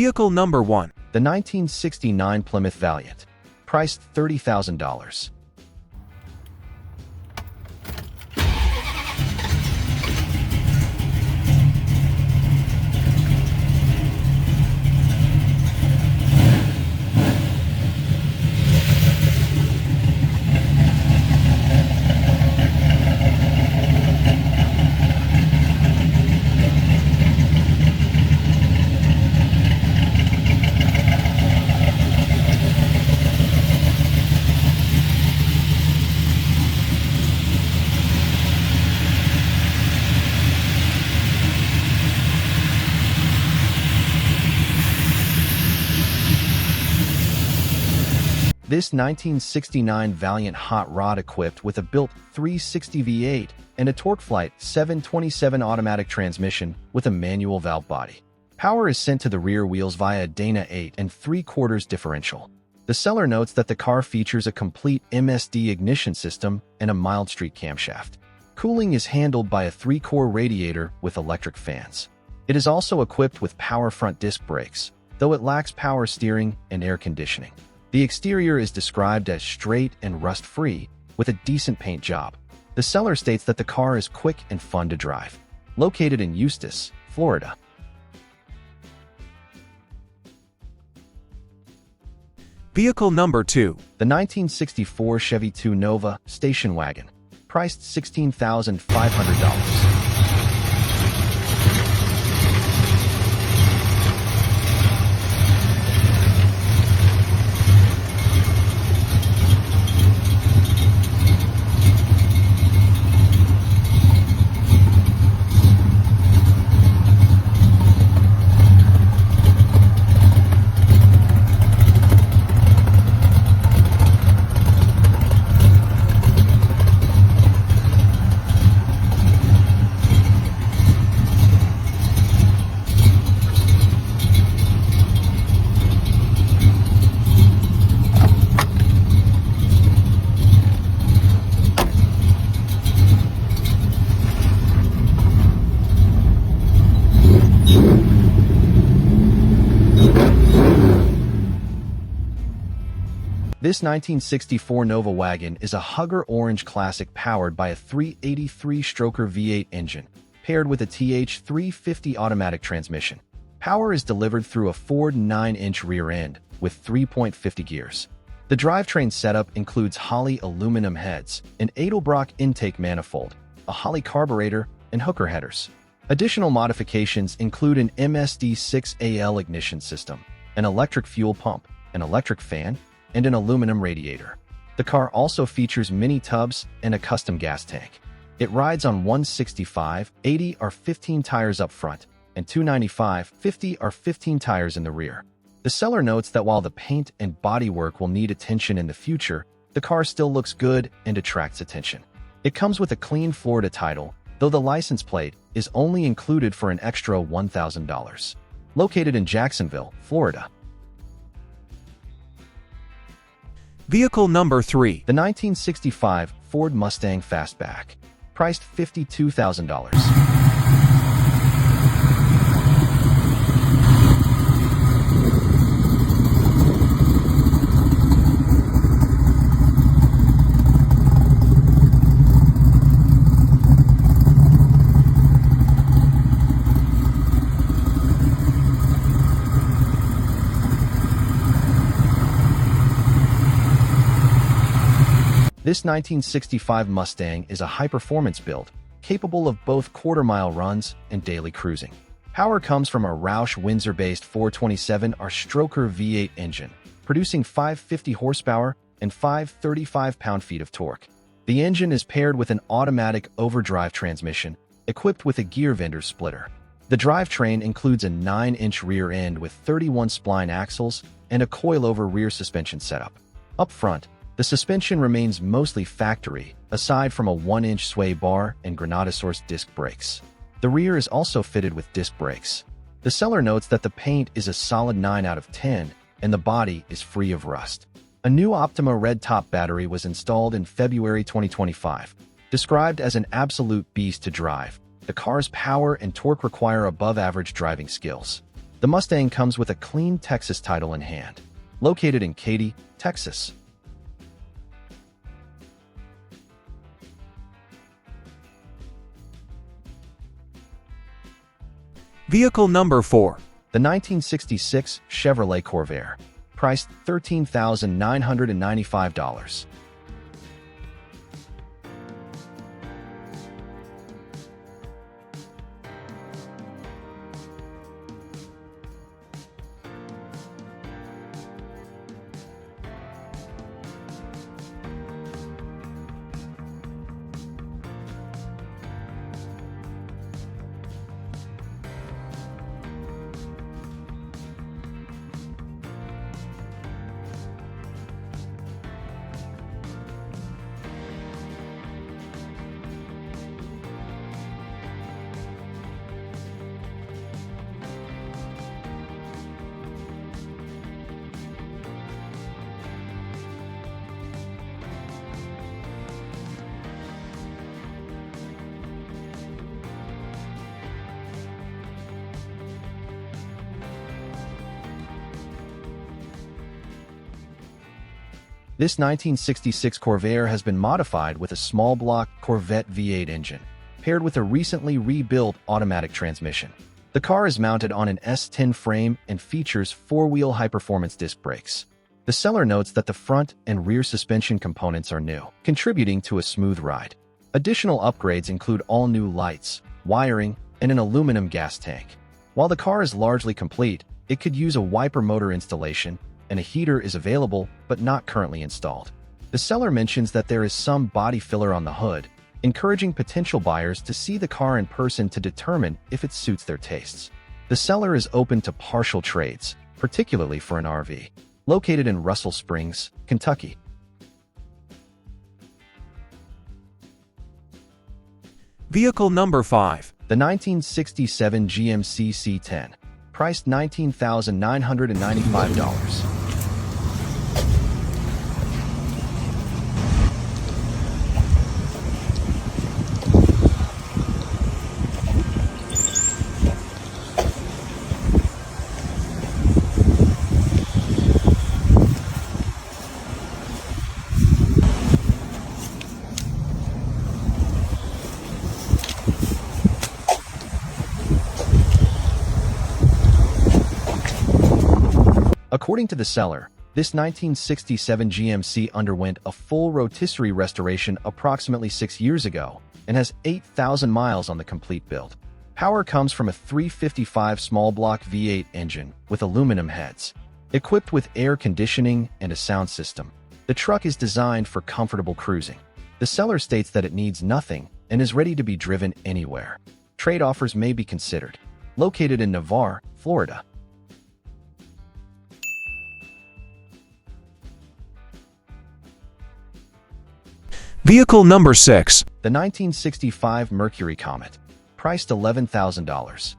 Vehicle number 1. The 1969 Plymouth Valiant. Priced $30,000. This 1969 Valiant hot rod equipped with a built 360 V8 and a TorqueFlite 727 automatic transmission with a manual valve body. Power is sent to the rear wheels via a Dana 8 and 3/4 differential. The seller notes that the car features a complete MSD ignition system and a mild street camshaft. Cooling is handled by a 3-core radiator with electric fans. It is also equipped with power front disc brakes, though it lacks power steering and air conditioning. The exterior is described as straight and rust-free, with a decent paint job. The seller states that the car is quick and fun to drive. Located in Eustis, Florida. Vehicle number 2. The 1964 Chevy 2 Nova station wagon. Priced $16,500. This 1964 Nova wagon is a Hugger Orange Classic powered by a 383-stroker V8 engine, paired with a TH350 automatic transmission. Power is delivered through a Ford 9-inch rear end with 3.50 gears. The drivetrain setup includes Holley aluminum heads, an Edelbrock intake manifold, a Holley carburetor, and hooker headers. Additional modifications include an MSD6AL ignition system, an electric fuel pump, an electric fan, and an aluminum radiator. The car also features mini tubs and a custom gas tank. It rides on 165, 80 or 15 tires up front, and 295, 50 or 15 tires in the rear. The seller notes that while the paint and bodywork will need attention in the future, the car still looks good and attracts attention. It comes with a clean Florida title, though the license plate is only included for an extra $1,000. Located in Jacksonville, Florida. Vehicle number 3. The 1965 Ford Mustang Fastback. Priced $52,000. This 1965 Mustang is a high-performance build, capable of both quarter-mile runs and daily cruising. Power comes from a Roush Windsor-based 427R-stroker V8 engine, producing 550 horsepower and 535 pound-feet of torque. The engine is paired with an automatic overdrive transmission, equipped with a gear vendor splitter. The drivetrain includes a 9-inch rear end with 31 spline axles and a coilover rear suspension setup. Up front, the suspension remains mostly factory, aside from a 1-inch sway bar and Granada-sourced disc brakes. The rear is also fitted with disc brakes. The seller notes that the paint is a solid 9 out of 10, and the body is free of rust. A new Optima red top battery was installed in February 2025. Described as an absolute beast to drive, the car's power and torque require above-average driving skills. The Mustang comes with a clean Texas title in hand, located in Katy, Texas. Vehicle number 4. The 1966 Chevrolet Corvair, priced $13,995. This 1966 Corvair has been modified with a small-block Corvette V8 engine, paired with a recently rebuilt automatic transmission. The car is mounted on an S10 frame and features four-wheel high-performance disc brakes. The seller notes that the front and rear suspension components are new, contributing to a smooth ride. Additional upgrades include all-new lights, wiring, and an aluminum gas tank. While the car is largely complete, it could use a wiper motor installation, and a heater is available but not currently installed. The seller mentions that there is some body filler on the hood, encouraging potential buyers to see the car in person to determine if it suits their tastes. The seller is open to partial trades, particularly for an RV. Located in Russell Springs, Kentucky. Vehicle number 5. The 1967 GMC C10, priced $19,995. According to the seller, this 1967 GMC underwent a full rotisserie restoration approximately 6 years ago and has 8,000 miles on the complete build. Power comes from a 355 small-block V8 engine with aluminum heads. Equipped with air conditioning and a sound system, the truck is designed for comfortable cruising. The seller states that it needs nothing and is ready to be driven anywhere. Trade offers may be considered. Located in Navarre, Florida. Vehicle number 6. The 1965 Mercury Comet, priced $11,000.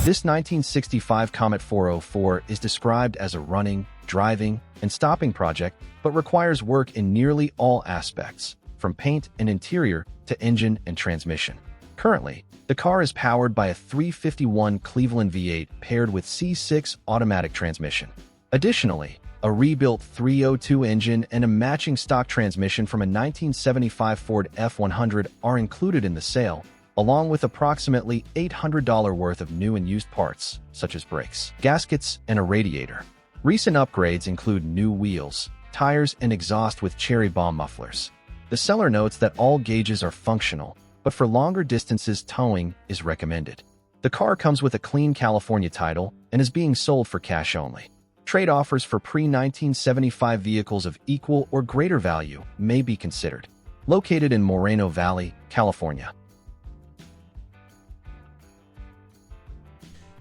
This 1965 Comet 404 is described as a running, driving, and stopping project, but requires work in nearly all aspects, from paint and interior to engine and transmission. Currently, the car is powered by a 351 Cleveland V8 paired with C6 automatic transmission. Additionally, a rebuilt 302 engine and a matching stock transmission from a 1975 Ford F100 are included in the sale, along with approximately $800 worth of new and used parts, such as brakes, gaskets, and a radiator. Recent upgrades include new wheels, tires, and exhaust with cherry bomb mufflers. The seller notes that all gauges are functional, but for longer distances towing is recommended. The car comes with a clean California title and is being sold for cash only. Trade offers for pre-1975 vehicles of equal or greater value may be considered. Located in Moreno Valley, California.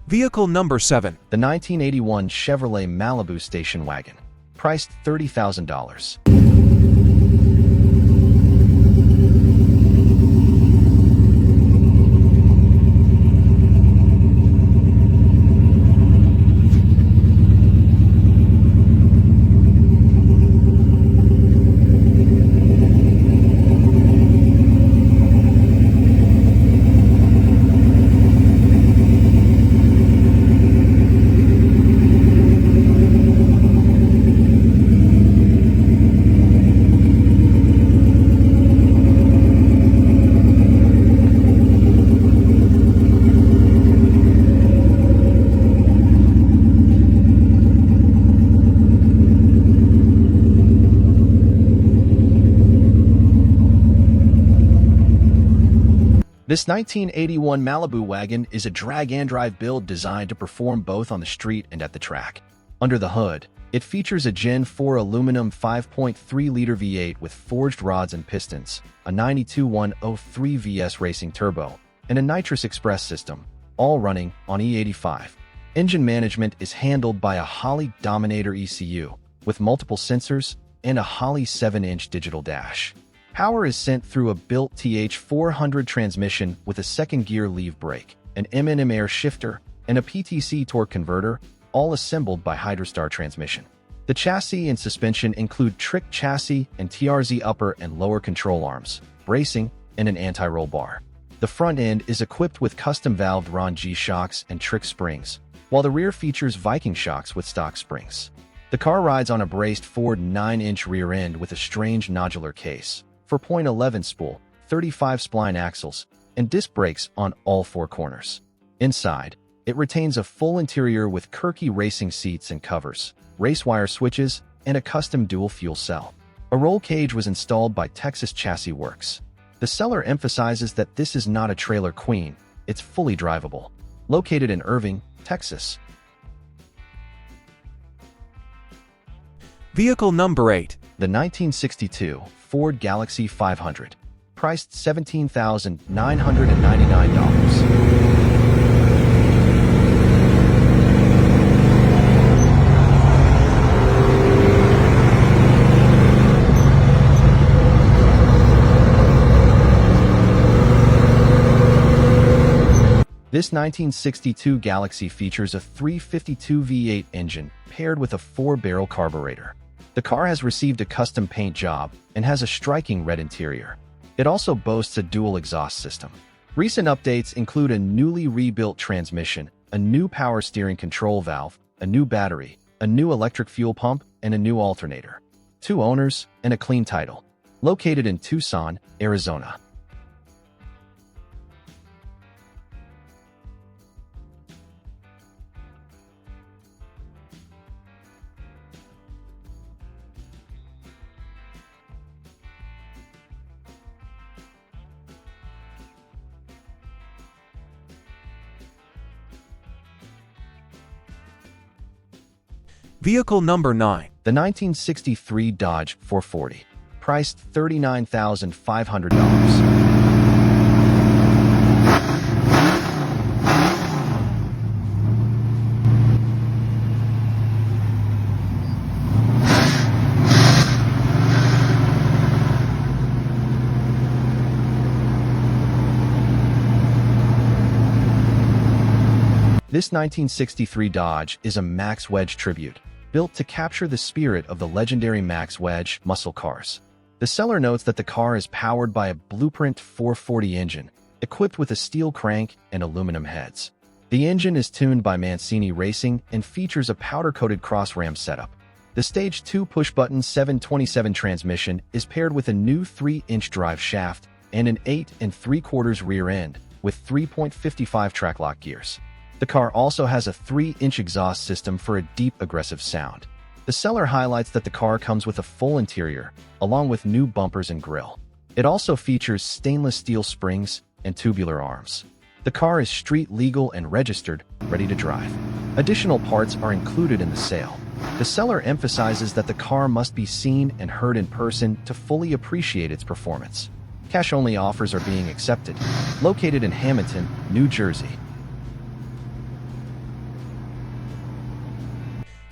Vehicle number 7. The 1981 Chevrolet Malibu station wagon. Priced $30,000. This 1981 Malibu wagon is a drag-and-drive build designed to perform both on the street and at the track. Under the hood, it features a Gen 4 aluminum 5.3-liter V8 with forged rods and pistons, a 92103 VS racing turbo, and a nitrous express system, all running on E85. Engine management is handled by a Holley Dominator ECU, with multiple sensors, and a Holley 7-inch digital dash. Power is sent through a built TH400 transmission with a second-gear leaf brake, an M&M air shifter, and a PTC torque converter, all assembled by Hydrostar transmission. The chassis and suspension include trick chassis and TRZ upper and lower control arms, bracing, and an anti-roll bar. The front end is equipped with custom-valved Ron G shocks and trick springs, while the rear features Viking shocks with stock springs. The car rides on a braced Ford 9-inch rear end with a strange nodular case, 4.11 spool, 35 spline axles, and disc brakes on all four corners. Inside, it retains a full interior with Kirky racing seats and covers, race wire switches, and a custom dual fuel cell. A roll cage was installed by Texas Chassis Works. The seller emphasizes that this is not a trailer queen, it's fully drivable. Located in Irving, Texas. Vehicle number 8. The 1962 Ford Galaxy 500. Priced $17,999. This 1962 Galaxy features a 352 V8 engine paired with a 4-barrel carburetor. The car has received a custom paint job and has a striking red interior. It also boasts a dual exhaust system. Recent updates include a newly rebuilt transmission, a new power steering control valve, a new battery, a new electric fuel pump, and a new alternator. 2 owners and a clean title. Located in Tucson, Arizona. Vehicle number 9. The 1963 Dodge 440. Priced $39,500. This 1963 Dodge is a Max Wedge tribute, built to capture the spirit of the legendary Max Wedge muscle cars. The seller notes that the car is powered by a Blueprint 440 engine, equipped with a steel crank and aluminum heads. The engine is tuned by Mancini Racing and features a powder-coated cross-ram setup. The Stage 2 push-button 727 transmission is paired with a new 3-inch drive shaft and an 8 3/4 rear end with 3.55 track-lock gears. The car also has a 3-inch exhaust system for a deep, aggressive sound. The seller highlights that the car comes with a full interior, along with new bumpers and grille. It also features stainless steel springs and tubular arms. The car is street legal and registered, ready to drive. Additional parts are included in the sale. The seller emphasizes that the car must be seen and heard in person to fully appreciate its performance. Cash-only offers are being accepted. Located in Hamilton, New Jersey.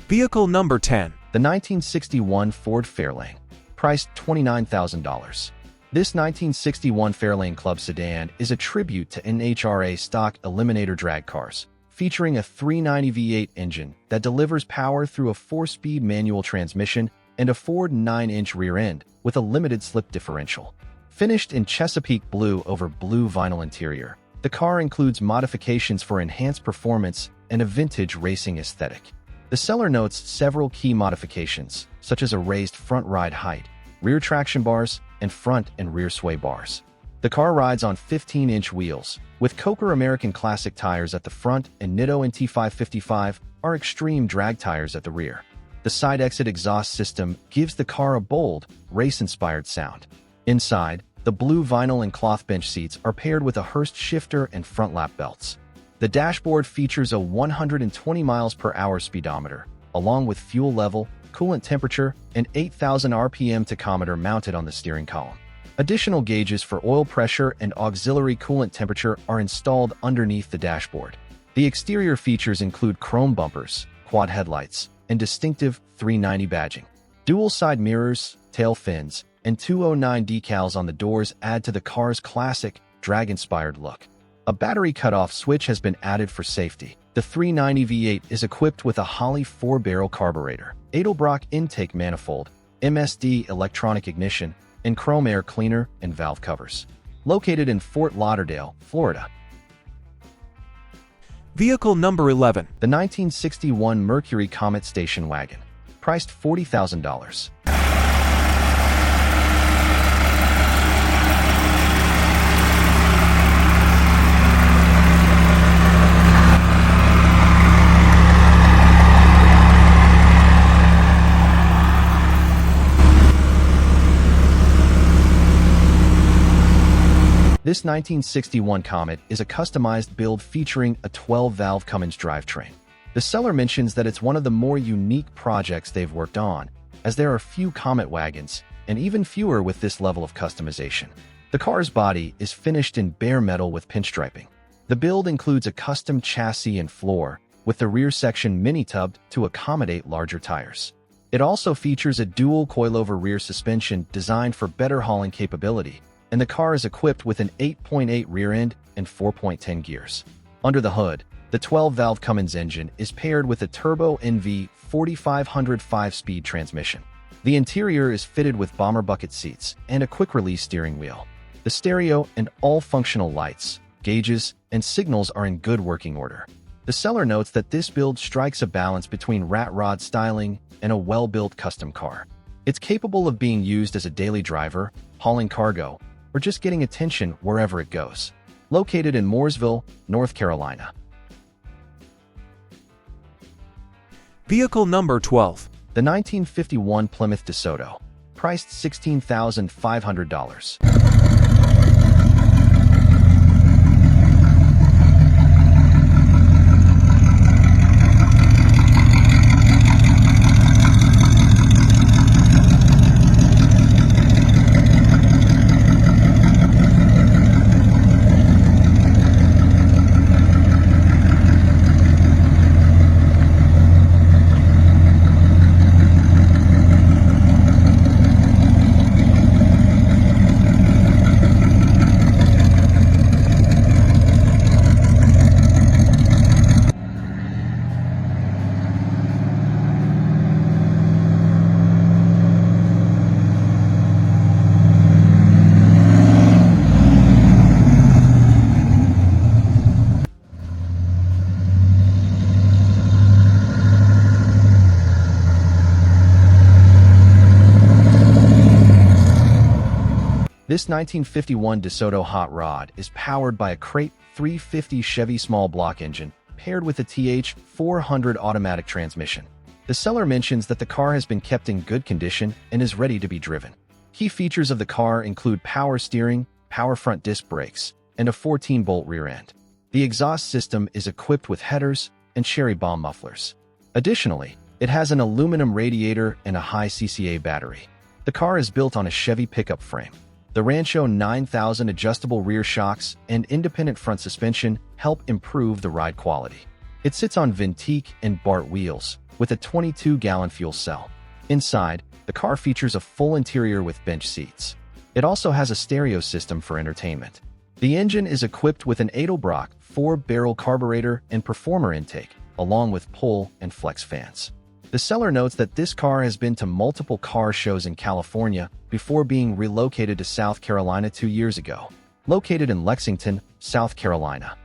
Vehicle number 10. The 1961 Ford Fairlane, priced $29,000. This 1961 Fairlane Club sedan is a tribute to NHRA stock Eliminator drag cars, featuring a 390 V8 engine that delivers power through a 4-speed manual transmission and a Ford 9-inch rear end with a limited slip differential. Finished in Chesapeake blue over blue vinyl interior, the car includes modifications for enhanced performance and a vintage racing aesthetic. The seller notes several key modifications, such as a raised front ride height, rear traction bars, and front and rear sway bars. The car rides on 15-inch wheels, with Coker American Classic tires at the front and Nitto and T555 are extreme drag tires at the rear. The side exit exhaust system gives the car a bold, race-inspired sound. Inside, the blue vinyl and cloth bench seats are paired with a Hurst shifter and front lap belts. The dashboard features a 120 miles per hour speedometer, along with fuel level, coolant temperature, and 8,000 RPM tachometer mounted on the steering column. Additional gauges for oil pressure and auxiliary coolant temperature are installed underneath the dashboard. The exterior features include chrome bumpers, quad headlights, and distinctive 390 badging. Dual side mirrors, tail fins, and 209 decals on the doors add to the car's classic, drag-inspired look. A battery cutoff switch has been added for safety. The 390 V8 is equipped with a Holley 4-barrel carburetor, Edelbrock intake manifold, MSD electronic ignition, and chrome air cleaner and valve covers. Located in Fort Lauderdale, Florida. Vehicle number 11. The 1961 Mercury Comet station wagon, priced $40,000. This 1961 Comet is a customized build featuring a 12-valve Cummins drivetrain. The seller mentions that it's one of the more unique projects they've worked on, as there are few Comet wagons, and even fewer with this level of customization. The car's body is finished in bare metal with pinstriping. The build includes a custom chassis and floor, with the rear section mini-tubbed to accommodate larger tires. It also features a dual coilover rear suspension designed for better hauling capability, and the car is equipped with an 8.8 rear end and 4.10 gears. Under the hood, the 12-valve Cummins engine is paired with a turbo NV 4500 5-speed transmission. The interior is fitted with bomber bucket seats and a quick-release steering wheel. The stereo and all functional lights, gauges, and signals are in good working order. The seller notes that this build strikes a balance between rat rod styling and a well-built custom car. It's capable of being used as a daily driver, hauling cargo, or just getting attention wherever it goes. Located in Mooresville, North Carolina. Vehicle number 12. The 1951 Plymouth DeSoto, priced $16,500. This 1951 DeSoto Hot Rod is powered by a Crate 350 Chevy small block engine paired with a TH400 automatic transmission. The seller mentions that the car has been kept in good condition and is ready to be driven. Key features of the car include power steering, power front disc brakes, and a 14-bolt rear end. The exhaust system is equipped with headers and cherry bomb mufflers. Additionally, It has an aluminum radiator and a high CCA battery. The car is built on a Chevy pickup frame. The Rancho 9000 adjustable rear shocks and independent front suspension help improve the ride quality. It sits on Ventique and Bart wheels, with a 22-gallon fuel cell. Inside, the car features a full interior with bench seats. It also has a stereo system for entertainment. The engine is equipped with an Edelbrock 4-barrel carburetor and performer intake, along with pull and flex fans. The seller notes that this car has been to multiple car shows in California before being relocated to South Carolina 2 years ago. Located in Lexington, South Carolina.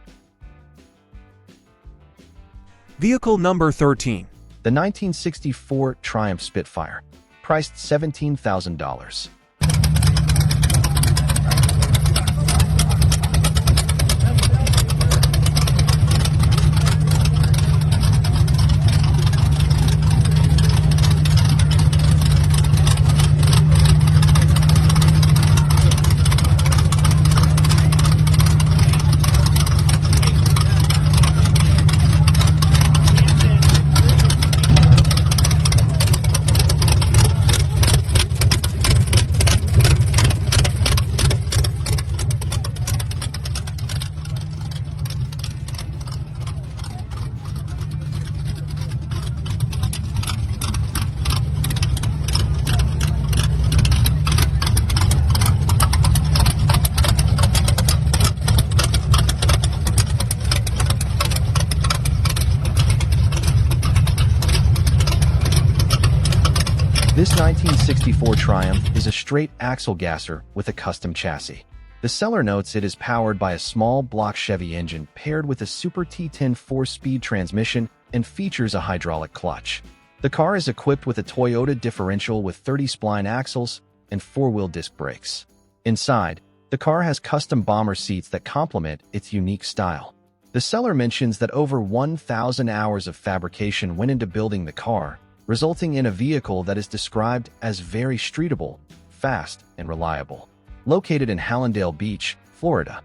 Vehicle number 13. The 1964 Triumph Spitfire, priced $17,000. This 1964 Triumph is a straight axle gasser with a custom chassis. The seller notes it is powered by a small block Chevy engine paired with a Super T10 4-speed transmission and features a hydraulic clutch. The car is equipped with a Toyota differential with 30-spline axles and 4-wheel disc brakes. Inside, the car has custom bomber seats that complement its unique style. The seller mentions that over 1,000 hours of fabrication went into building the car, resulting in a vehicle that is described as very streetable, fast, and reliable. Located in Hallandale Beach, Florida.